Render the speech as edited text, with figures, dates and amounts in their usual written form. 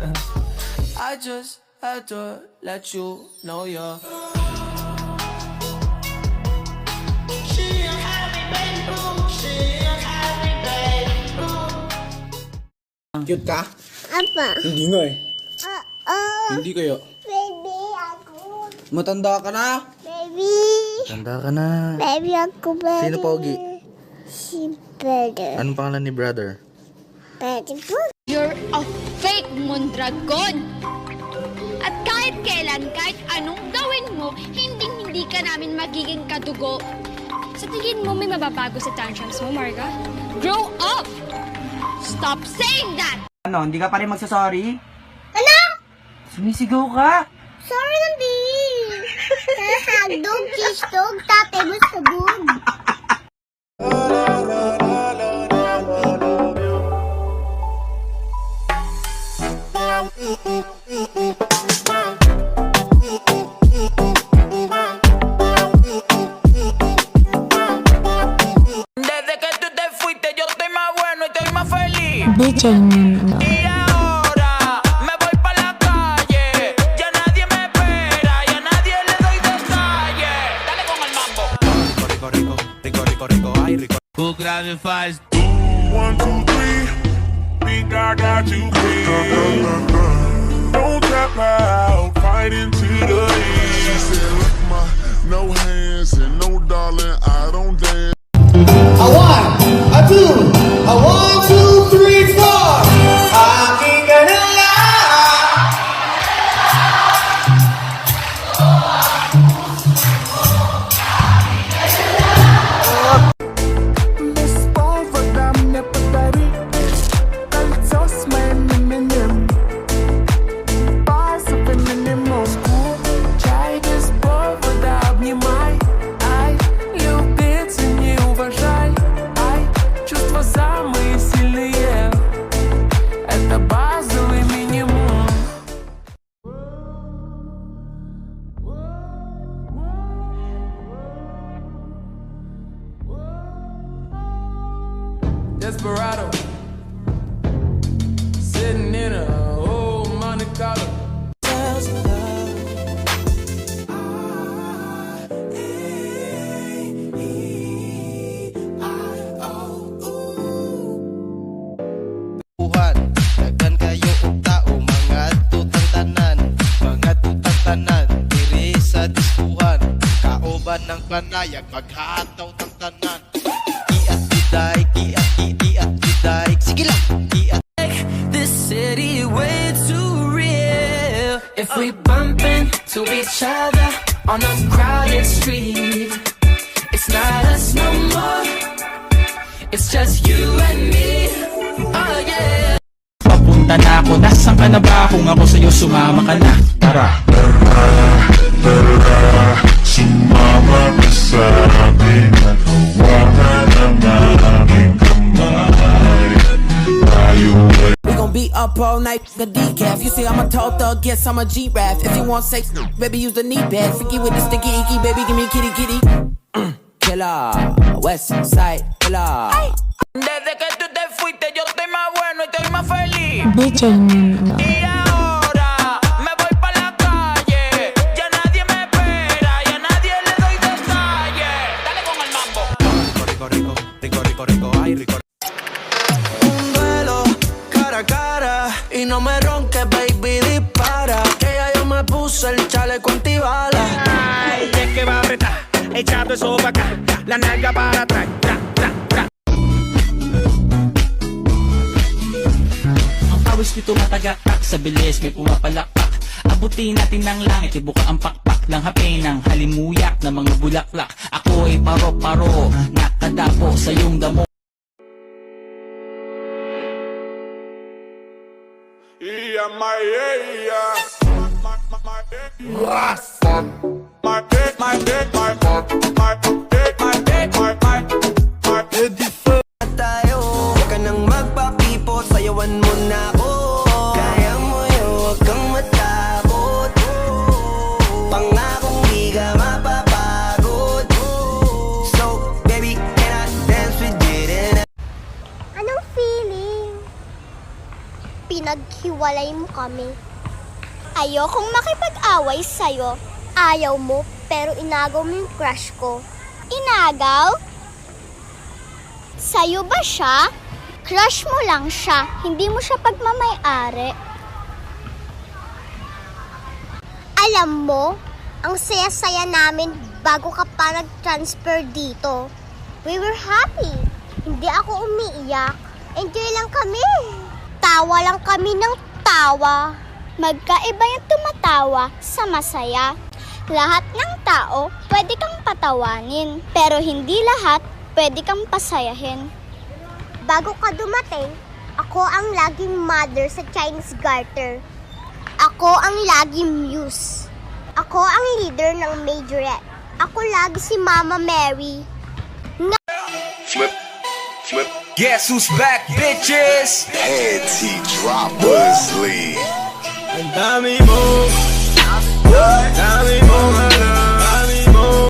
I just had to let you know you're Cute ka? Apa? Hindi nga eh. Hindi kayo. Baby ako. Matanda ka na? Baby. Tanda ka na. Baby ako, baby. Sino pogi? Si brother. Anong pangalan ni brother? Baby po. You're a fake Mondragon! At kahit kailan, kahit anong gawin mo, hindi ka namin magiging kadugo. Sa tingin mo may mababago sa tantrums mo, Marga? Grow up! Stop saying that! Ano, hindi ka pa rin magsasorry? Ano? Sumisigaw ka? Sorry lang, baby. Hagdog, cheese dog, tatay mo sa bug. Desde que tú te fuiste yo estoy más bueno y estoy más feliz. Y ahora me voy pa' la calle. Ya nadie me espera, ya nadie le doy detalles. Dale con el mambo. Rico, ay rico. Who classifies? 1, 2, 3. Think I got you pinned. Don't tap out, fight into the end. She said, look, no hands and no darling, I don't dance. A 1, a 2, a 1, 2, 3, 4. Aking ganun Desperado, sitting in a old Monte Carlo. Buhan, daghan kayo og tao, mga tutang tanan, diri sa diskuhan, kaoban ng panayag, maghataw ng tanan. Kiat giday, sige lang, kiat. This city way too real. If we bump into each other on a crowded street, it's not us no more. It's just you and me. Oh yeah. Papunta na ako, nasan ka na ba? Kung ako sa'yo sumama ka na. Tara. Sumama ka sa akin at hawakan ang aking kamay. Tayo ay We gon' be up all night, the decaf. You say I'm a tall thug, yes I'm a G-Rap. If you want sex, baby use the knee pad. Freaky with the sticky icky, baby give me kitty kitty. Killer, West Side Killer. Desde que tú te fuiste yo estoy más bueno y estoy más feliz. Y ahora me voy pa' la calle. Ya nadie me espera, ya nadie le doy detalles. Dale con el mambo. Rico, ay rico. Un duelo cara a cara y no me ronques, baby, dispara. Que ya yo me puse el chaleco antibala. Ay, es que va a apretar, echando eso para acá, la nalga para atrás, tra, tra, tra. Ang pawis nito matagakak, sa bilis may pumapalakpak. Abutin natin ng langit, ibuka ang pakpak ng hapin ng halimuyak na mga bulaklak. Ako ay paro-paro, nakadapo sa iyong damo. yeah, my. Tayo, huwag ka nang magpapipo, sayawan mo na ako. Kaya mo yun, huwag kang matakot. Pangakong di ka mapapagod. So, baby, can I dance with you? Anong feeling? Pinaghiwa paghiwalay mo kami. Ayokong makipag-away sa'yo. Ayaw mo, pero inagaw mo yung crush ko. Inagaw? Sa'yo ba siya? Crush mo lang siya, hindi mo siya pagmamay-ari. Alam mo, ang saya-saya namin bago ka pa nag-transfer dito. We were happy. Hindi ako umiiyak. Enjoy lang kami. Tawa lang kami ng tawa. Magkaiba yung tumatawa sa masaya. Lahat ng tao pwede kang patawanin, pero hindi lahat pwede kang pasayahin. Bago ka dumating, ako ang laging mother sa Chinese garter. Ako ang laging muse. Ako ang leader ng majorette. Ako lagi si Mama Mary. Guess who's back, bitches? Panty droppers league. Ang dami mo